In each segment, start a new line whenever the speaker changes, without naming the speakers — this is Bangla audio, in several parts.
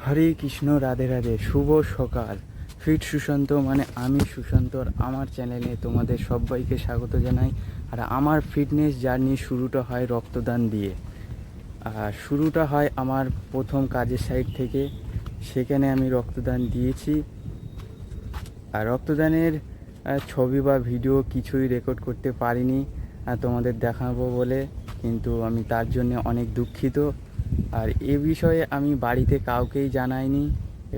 হরে কৃষ্ণ, রাধে রাধে, শুভ সকাল। ফিট সুশান্ত মানে আমি সুশান্তর আমার চ্যানেলে তোমাদের সবাইকে স্বাগত জানাই। আর আমার ফিটনেস জার্নি শুরুটা হয় রক্তদান দিয়ে। আর শুরুটা হয় আমার প্রথম কাজের সাইট থেকে। সেখানে আমি রক্তদান দিয়েছি। আর রক্তদানের ছবি বা ভিডিও কিছুই রেকর্ড করতে পারিনি তোমাদের দেখাবো বলে, কিন্তু আমি তার জন্য অনেক দুঃখিত। আর এ বিষয়ে আমি বাড়িতে কাউকেই জানাইনি,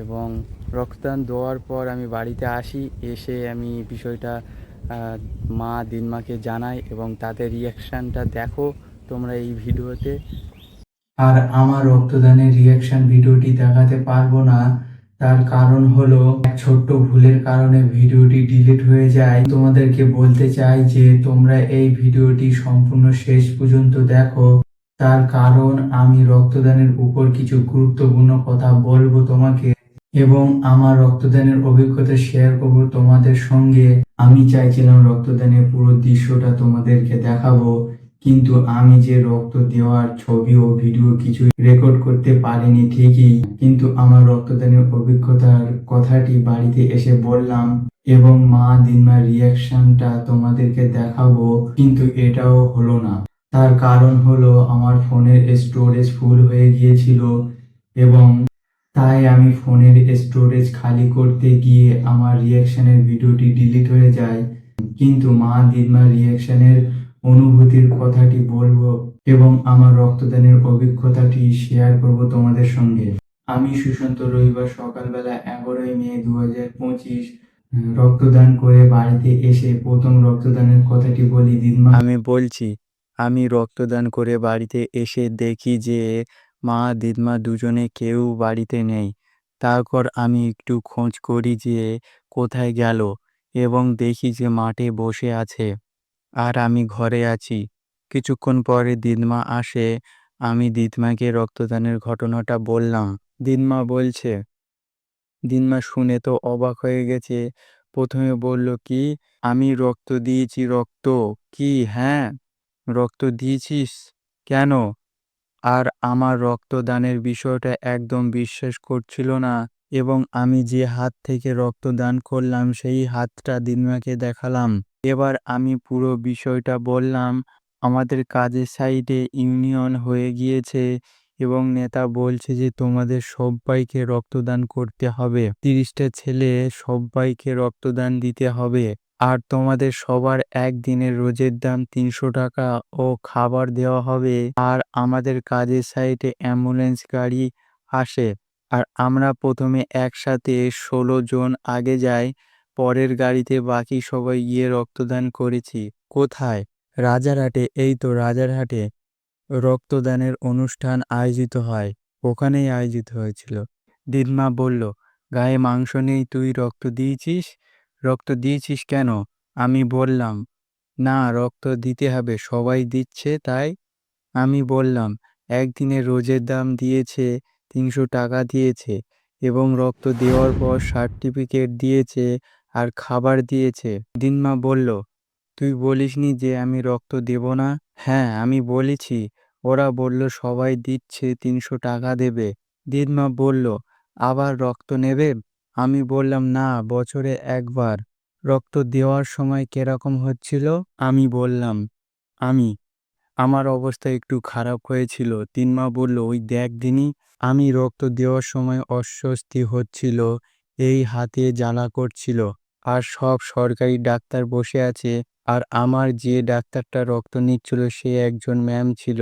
এবং রক্তদান দেওয়ার পর আমি বাড়িতে আসি, এসে আমি বিষয়টা মা দিনমাকে জানাই, এবং তাদের রিয়াকশানটা দেখো তোমরা এই ভিডিওতে।
আর আমার রক্তদানের রিয়াকশন ভিডিওটি দেখাতে পারবো না, তার কারণ হলো এক ছোট্ট ভুলের কারণে ভিডিওটি ডিলিট হয়ে যায়। তোমাদেরকে বলতে চাই যে তোমরা এই ভিডিওটি সম্পূর্ণ শেষ পর্যন্ত দেখো, তার কারণ আমি রক্তদানের উপর কিছু গুরুত্বপূর্ণ কথা বলবো তোমাকে, এবং আমার রক্তদানের অভিজ্ঞতা শেয়ার করবো তোমাদের সঙ্গে। আমি চাইছিলাম রক্তদানের পুরো দৃশ্যটা তোমাদেরকে দেখাবো, কিন্তু আমি যে রক্ত দেওয়ার ছবি ও ভিডিও কিছু রেকর্ড করতে পারিনি ঠিকই, কিন্তু আমার রক্তদানের অভিজ্ঞতার কথাটি বাড়িতে এসে বললাম এবং মা দিনমার রিয়াকশনটা তোমাদেরকে দেখাবো, কিন্তু এটাও হলো না। তার কারণ হলো আমার ফোনের স্টোরেজ ফুল হয়ে গিয়েছিল, এবং তাই আমি ফোনের স্টোরেজ খালি করতে গিয়ে আমার রিয়াকশনের ভিডিওটি ডিলিট হয়ে যায়। কিন্তু মা দিদিমার রিয়াকশনের অনুভূতির কথাটি বলবো এবং আমার রক্তদানের অভিজ্ঞতাটি শেয়ার করব তোমাদের সঙ্গে। আমি সুশান্ত রবিবার সকালবেলা 11ই মে 2025 রক্তদান করে বাড়িতে এসে প্রথম রক্তদানের কথাটি বলি দিদিমা।
আমি বলছি, আমি রক্তদান করে বাড়িতে এসে দেখি যে মা দিদমা দুজনে কেউ বাড়িতে নেই। তারপর আমি একটু খোঁজ করি যে কোথায় গেল, এবং দেখি যে মাঠে বসে আছে আর আমি ঘরে আছি। কিছুক্ষণ পরে দিদমা আসে। আমি দিদমাকে রক্তদানের ঘটনাটা বললাম। দিদমা শুনে তো অবাক হয়ে গেছে। প্রথমে বলল, কি আমি রক্ত দিয়েছি? রক্ত? কি? হ্যাঁ, রক্ত দিয়েছিস? কেন? আর আমার রক্তদানের বিষয়টা একদম বিশ্বাস করছিল না, এবং আমি যে হাত থেকে রক্তদান করলাম সেই হাতটা দিদিমাকে দেখালাম। এবার আমি পুরো বিষয়টা বললাম। আমাদের কাজের সাইডে ইউনিয়ন হয়ে গিয়েছে, এবং নেতা বলছে যে তোমাদের সবাইকে রক্তদান করতে হবে। 30টা ছেলে, সবাইকে রক্তদান দিতে হবে। আর তোমাদের সবার একদিনের রোজের দাম 300 টাকা ও খাবার দেওয়া হবে। আর আমাদের কাজের সাইটে অ্যাম্বুলেন্স গাড়ি আসে। আর আমরা প্রথমে একসাথে 16 জন আগে যাই, পরের গাড়িতে বাকি সবাই গিয়ে রক্তদান করেছি। কোথায়? রাজারহাটে। এই তো রাজারহাটে রক্তদানের অনুষ্ঠান আয়োজিত হয়, ওখানেই আয়োজিত হয়েছিল। দিদমা বলল, গায়ে মাংস নেই, তুই রক্ত দিয়েছিস? রক্ত দিয়েছিস কেন? আমি বললাম, না, রক্ত দিতে হবে, সবাই দিচ্ছে তাই। আমি বললাম, একদিনের রোজের দাম দিয়েছে, 300 টাকা দিয়েছে, এবং রক্ত দেওয়ার পর সার্টিফিকেট দিয়েছে আর খাবার দিয়েছে। দিনমা বলল, তুই বলিসনি যে আমি রক্ত দেব না? হ্যাঁ, আমি বলেছি। ওরা বলল সবাই দিচ্ছে, 300 টাকা দেবে। দিদমা বলল, আবার রক্ত নেবে? আমি বললাম, না, বছরে একবার। রক্ত দেওয়ার সময় কিরকম হচ্ছিল? আমি বললাম, আমি আমার অবস্থা একটু খারাপ হয়েছিল। তিনমা বলল, ওই দেখ দিনি, আমি রক্ত দেওয়ার সময় অস্বস্তি হচ্ছিল, এই হাতে জ্বালা করছিল। আর সব সরকারি ডাক্তার বসে আছে, আর আমার যে ডাক্তারটা রক্ত নিচ্ছিল সে একজন ম্যাম ছিল,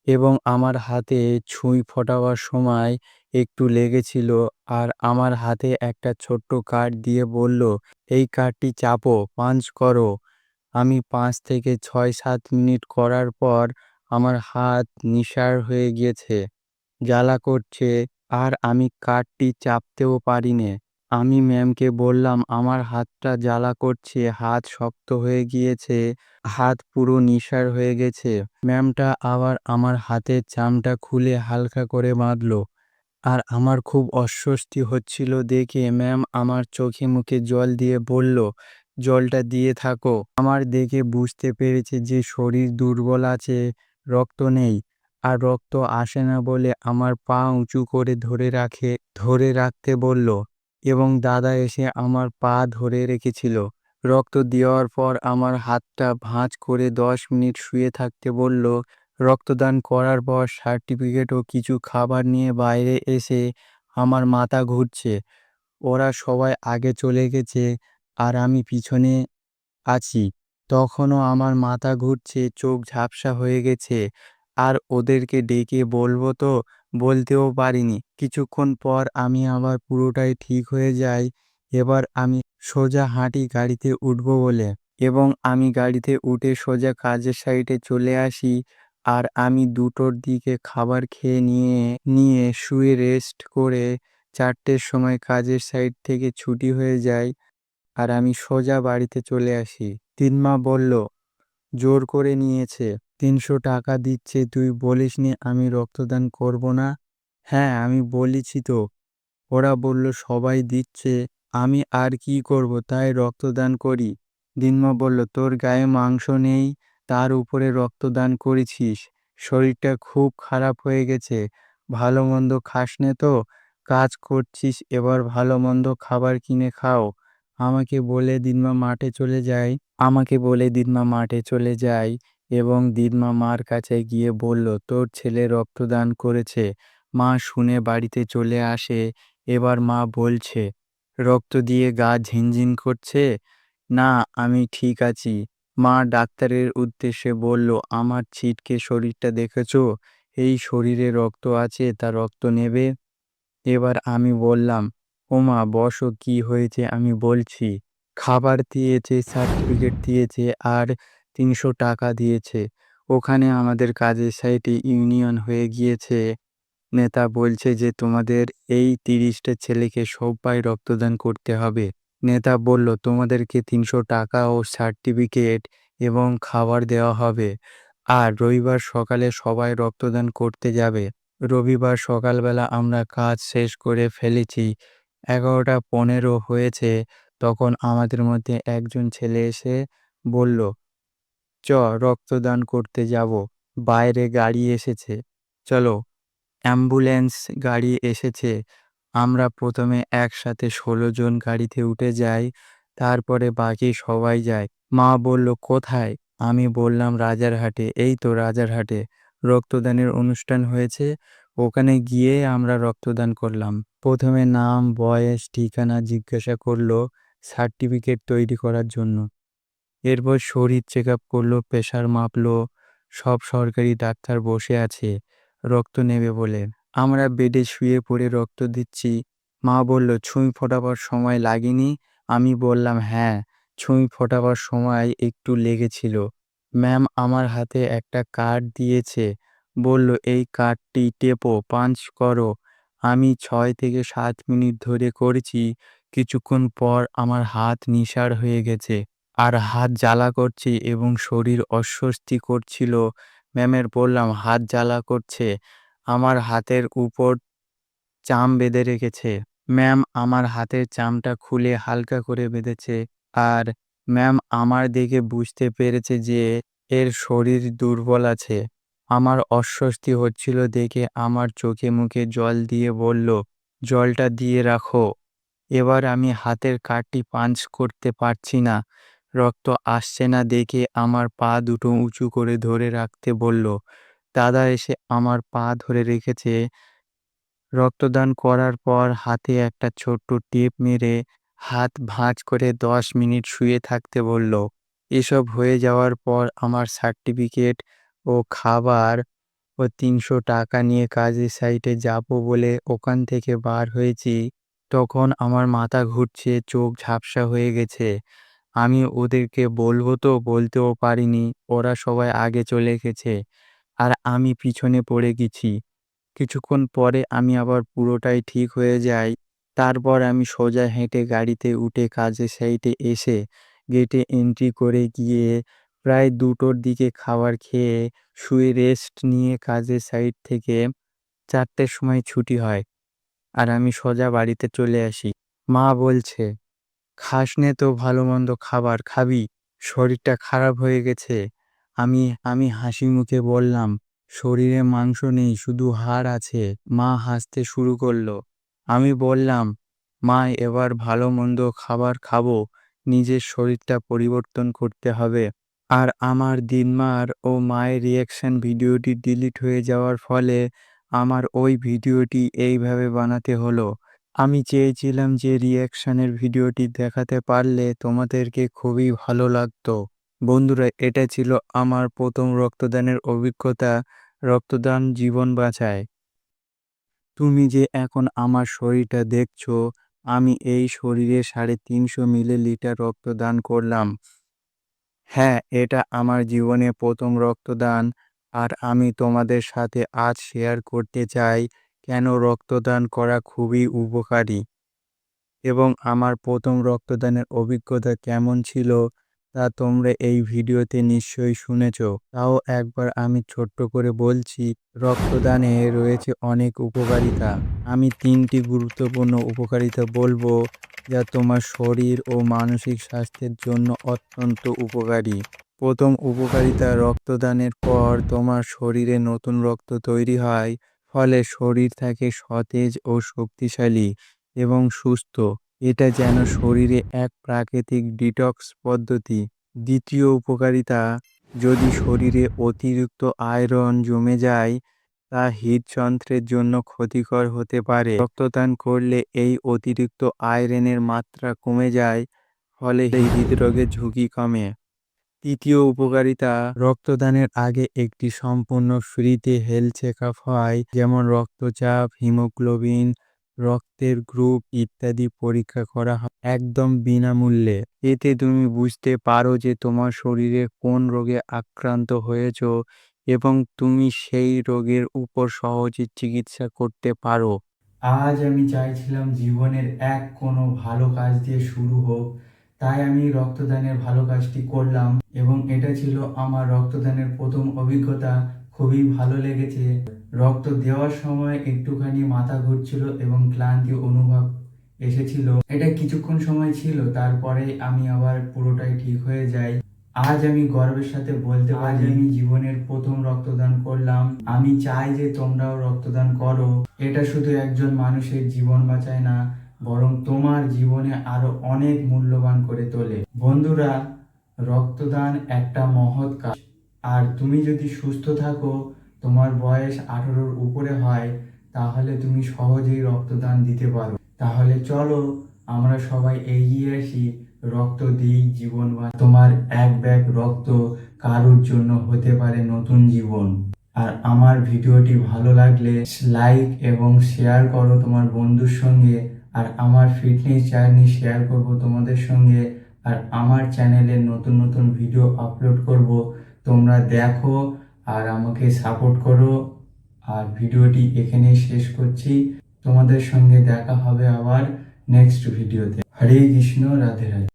এবং আমার হাতে ছুঁই ফোটাবার সময় একটু লেগেছিল। আর আমার হাতে একটা ছোট্ট কার্ড দিয়ে বলল, এই কার্ডটি চাপো, পাঞ্চ করো। আমি 5 থেকে 6-7 মিনিট করার পর আমার হাত নিঃসাড় হয়ে গিয়েছে, জ্বালা করছে, আর আমি কার্ডটি চাপতেও পারিনে। আমি ম্যামকে বললাম, আমার হাতটা জ্বালা করছে, হাত শক্ত হয়ে গিয়েছে, হাত পুরো নিঃসাড় হয়ে গেছে। ম্যামটা আবার আমার হাতের চামটা খুলে হালকা করে বাঁধলো। আর আমার খুব অস্বস্তি হচ্ছিল দেখে ম্যাম আমার চোখে মুখে জল দিয়ে বলল, জলটা দিয়ে থাকো। আমার দেখে বুঝতে পেরেছে যে শরীর দুর্বল আছে, রক্ত নেই। আর রক্ত আসে না বলে আমার পা উঁচু করে ধরে রাখতে বলল এবং দাদা এসে আমার পা ধরে রেখেছিল। রক্ত দেওয়ার পর আমার হাতটা ভাঁজ করে 10 মিনিট শুয়ে থাকতে বলল। রক্তদান করার পর সার্টিফিকেট ও কিছু খাবার নিয়ে বাইরে এসে আমার মাথা ঘুরছে। ওরা সবাই আগে চলে গেছে আর আমি পিছনে আছি। তখনও আমার মাথা ঘুরছে, চোখ ঝাপসা হয়ে গেছে। আর ওদেরকে ডেকে বলবো তো বলতেও পারিনি। কিছুক্ষণ পর আমি আবার পুরোটাই ঠিক হয়ে যাই। এবার আমি সোজা হাঁটি গাড়িতে উঠবো বলে এবং আমি গাড়িতে উঠে সোজা কাজের সাইটে চলে আসি। আর আমি 2টোর দিকে খাবার খেয়ে নিয়ে শুয়ে রেস্ট করে 4টের সময় কাজের সাইট থেকে ছুটি হয়ে যায় আর আমি সোজা বাড়িতে চলে আসি। তিনমা বলল, জোর করে নিয়েছে। 300 টাকা দিচ্ছে, তুই বলিসনি আমি রক্তদান করব না? হ্যাঁ, আমি বলেছি তো। ওরা বলল সবাই দিচ্ছে, আমি আর কি করব, তাই রক্তদান করি। দিনমা বলল, তোর গায়ে মাংস নেই, তার উপরে রক্তদান করেছিস। শরীরটা খুব খারাপ হয়ে গেছে। ভালো মন্দ খাস নে তো, কাজ করছিস, এবার ভালো মন্দ খাবার কিনে খাও। আমাকে বলে দিনমা মাঠে চলে যায় এবং দিনমা মার কাছে গিয়ে বলল, তোর ছেলে রক্তদান করেছে। মা শুনে বাড়িতে চলে আসে। এবার মা বলছে, রক্ত দিয়ে গা ঝিনঝিন করছে? না, আমি ঠিক আছি। মা ডাক্তারের উদ্দেশ্যে বলল, আমার ছিটকে শরীরটা দেখেছো? এই শরীরে রক্ত আছে, তা রক্ত নেবে? এবার আমি বললাম, ওমা বসো, কি হয়েছে আমি বলছি। খাবার দিয়েছে, সার্টিফিকেট দিয়েছে আর 300 টাকা দিয়েছে। ওখানে আমাদের কাজের সাইটে ইউনিয়ন হয়ে গিয়েছে। নেতা বলছে যে তোমাদের এই 30টা ছেলেকে সবাই রক্তদান করতে হবে। নেতা বলল, তোমাদেরকে 300 টাকা ও সার্টিফিকেট এবং খাবার দেওয়া হবে। আর রবিবার সকালে সবাই রক্তদান করতে যাবে। রবিবার সকালবেলা আমরা কাজ শেষ করে ফেলেছি। 11টা 15 হয়েছে। তখন আমাদের মধ্যে একজন ছেলে এসে বলল, চ রক্তদান করতে যাব। বাইরে গাড়ি এসেছে, চলো। অ্যাম্বুলেন্স গাড়ি এসেছে। আমরা প্রথমে একসাথে 16 জন গাড়িতে উঠে যাই, তারপরে বাকি সবাই যায়। মা বলল, কোথায়? আমি বললাম, রাজারহাটে। এই তো রাজারহাটে রক্তদানের অনুষ্ঠান হয়েছে, ওখানে গিয়ে আমরা রক্তদান করলাম। প্রথমে নাম, বয়স, ঠিকানা জিজ্ঞাসা করলো সার্টিফিকেট তৈরি করার জন্য। এরপর শরীর চেক আপ করলো, প্রেশার মাপলো। সব সরকারি ডাক্তার বসে আছে রক্ত নেবে বলে। আমরা বেডে শুয়ে পড়ে রক্ত দিচ্ছি। মা বলল, ছুঁই ফোটাবার সময় লাগেনি? আমি বললাম, হ্যাঁ, ছুঁই ফোটাবার সময় একটু লেগেছিল। ম্যাম আমার হাতে একটা কার্ড দিয়েছে, বলল, এই কার্ডটি টেপো, পাঞ্চ করো। আমি 6 থেকে 7 মিনিট ধরে করেছি। কিছুক্ষণ পর আমার হাত নিঃসাড় হয়ে গেছে আর হাত জ্বালা করছে এবং শরীর অস্বস্তি করছিল। ম্যামের বললাম, হাত জ্বালা করছে। আমার হাতের উপর চাম বেঁধে রেখেছে। ম্যাম আমার হাতের চামটা খুলে হালকা করে বেঁধেছে। আর ম্যাম আমার দেখে বুঝতে পেরেছে যে এর শরীর দুর্বল আছে। আমার অস্বস্তি হচ্ছিল দেখে আমার চোখে মুখে জল দিয়ে বলল, জলটা দিয়ে রাখো। এবার আমি হাতের কার্ডটি পাঞ্চ করতে পারছি না। রক্ত আসছে না দেখে আমার পা দুটো উঁচু করে ধরে রাখতে বলল। দাদা এসে আমার পা ধরে রেখেছে। রক্তদান করার পর হাতে একটা ছোট্ট টেপ মেরে হাত ভাঁজ করে 10 মিনিট শুয়ে থাকতে বলল। এসব হয়ে যাওয়ার পর আমার সার্টিফিকেট ও খাবার ও 300 টাকা নিয়ে কাজের সাইটে যাব বলে ওখান থেকে বার হয়েছি। তখন আমার মাথা ঘুরছে, চোখ ঝাপসা হয়ে গেছে। আমি ওদেরকে বলবো তো বলতেও পারিনি। ওরা সবাই আগে চলে গেছে আর আমি পিছনে পড়ে গেছি। কিছুক্ষণ পরে আমি আবার পুরোটাই ঠিক হয়ে যাই। তারপর আমি সোজা হেঁটে গাড়িতে উঠে কাজের সাইটে এসে গেটে এন্ট্রি করে গিয়ে প্রায় 2টোর দিকে খাবার খেয়ে শুয়ে রেস্ট নিয়ে কাজের সাইট থেকে 4টের সময় ছুটি হয় আর আমি সোজা বাড়িতে চলে আসি। মা বলছে, খাস নে তো ভালো মন্দ খাবার খাবি, শরীরটা খারাপ হয়ে গেছে। আমি আমি হাসি মুখে বললাম, শরীরে মাংস নেই, শুধু হাড় আছে। মা হাসতে শুরু করলো। আমি বললাম, মা এবার ভালো মন্দ খাবার খাবো, নিজের শরীরটা পরিবর্তন করতে হবে। আর আমার দিনমার ও মায়ের রিয়াকশন ভিডিওটি ডিলিট হয়ে যাওয়ার ফলে আমার ওই ভিডিওটি এইভাবে বানাতে হলো। আমি চেয়েছিলাম যে রিয়াকশনের ভিডিওটি দেখাতে পারলে তোমাদেরকে খুবই ভালো লাগতো। বন্ধুরা, এটা ছিল আমার প্রথম রক্তদানের অভিজ্ঞতা। রক্তদান জীবন বাঁচায়। তুমি যে এখন আমার শরীরটা দেখছো, আমি এই শরীরে 350 মিলিলিটার রক্তদান করলাম। হ্যাঁ, এটা আমার জীবনে প্রথম রক্তদান। আর আমি তোমাদের সাথে আজ শেয়ার করতে চাই কেন রক্তদান করা খুবই উপকারী এবং আমার প্রথম রক্তদানের অভিজ্ঞতা কেমন ছিল তা তোমরা এই ভিডিওতে নিশ্চয়ই শুনেছ। তাও একবার আমি ছোট্ট করে বলছি, রক্তদানে রয়েছে অনেক উপকারিতা। আমি 3টি গুরুত্বপূর্ণ উপকারিতা বলবো যা তোমার শরীর ও মানসিক স্বাস্থ্যের জন্য অত্যন্ত উপকারী। প্রথম উপকারিতা, রক্তদানের পর তোমার শরীরে নতুন রক্ত তৈরি হয়, ফলে শরীর থাকে সতেজ ও শক্তিশালী এবং সুস্থ। এটা যেন শরীরে এক প্রাকৃতিক ডিটক্স পদ্ধতি। দ্বিতীয় উপকারিতা, যদি শরীরে অতিরিক্ত আয়রন জমে যায় তা হৃদযন্ত্রের জন্য ক্ষতিকর হতে পারে। রক্তদান করলে এই অতিরিক্ত আয়রনের মাত্রা কমে যায়, ফলে হৃদরোগের ঝুঁকি কমে। তৃতীয় উপকারিতা, রক্তদানের আগে একটি সম্পূর্ণ ফ্রিতে হেলথ চেকআপ হয়, যেমন রক্তচাপ, হিমোগ্লোবিন, রক্তের গ্রুপ ইত্যাদি পরীক্ষা করা হয় একদম বিনামূল্যে। এতে তুমি বুঝতে পারো যে তোমার শরীরে কোন রোগে আক্রান্ত হয়েছো এবং তুমি সেই রোগের উপর সহজে চিকিৎসা করতে পারো।
আজ আমি চাইছিলাম জীবনের কোনো ভালো কাজ দিয়ে শুরু হোক, তাই আমি রক্তদানের ভালো কাজটি করলাম এবং এটা ছিল আমার রক্তদানের প্রথম অভিজ্ঞতা। খুবই ভালো লেগেছে। রক্ত দেওয়ার সময় একটুখানি মাথা ঘুরছিল এবং ক্লান্তি অনুভব এসেছিল। এটা কিছুক্ষণ সময় ছিল, তারপরে আমি আবার পুরোটাই ঠিক হয়ে যাই। আজ আমি গর্বের সাথে বলতে পারি আমি জীবনের প্রথম রক্তদান করলাম। আমি চাই যে তোমরাও রক্তদান করো। এটা শুধু একজন মানুষের জীবন বাঁচায় না, বরং তোমার জীবনে আরো অনেক মূল্যবান করে তোলে। বন্ধুরা, রক্তদান একটা মহৎ কাজ। আর তুমি যদি সুস্থ থাকো, তোমার বয়স 18-র উপরে হয়, তাহলে তুমি সহজেই রক্তদান দিতে পারো। তাহলে চলো আমরা সবাই এগিয়ে আসি, রক্ত দিই, জীবন তোমার এক ব্যাগ রক্ত কারোর জন্য হতে পারে নতুন জীবন। আর আমার ভিডিওটি ভালো লাগলে লাইক এবং শেয়ার করো তোমার বন্ধুর সঙ্গে। আর আমার ফিটনেস জার্নি শেয়ার করব তোমাদের সঙ্গে। আর আমার চ্যানেলে নতুন নতুন ভিডিও আপলোড করব, তোমরা দেখো আর আমাকে সাপোর্ট করো। আর ভিডিওটি এখানেই শেষ করছি। তোমাদের সঙ্গে দেখা হবে আবার নেক্সট ভিডিওতে। হরে কৃষ্ণ, রাধে রাধে।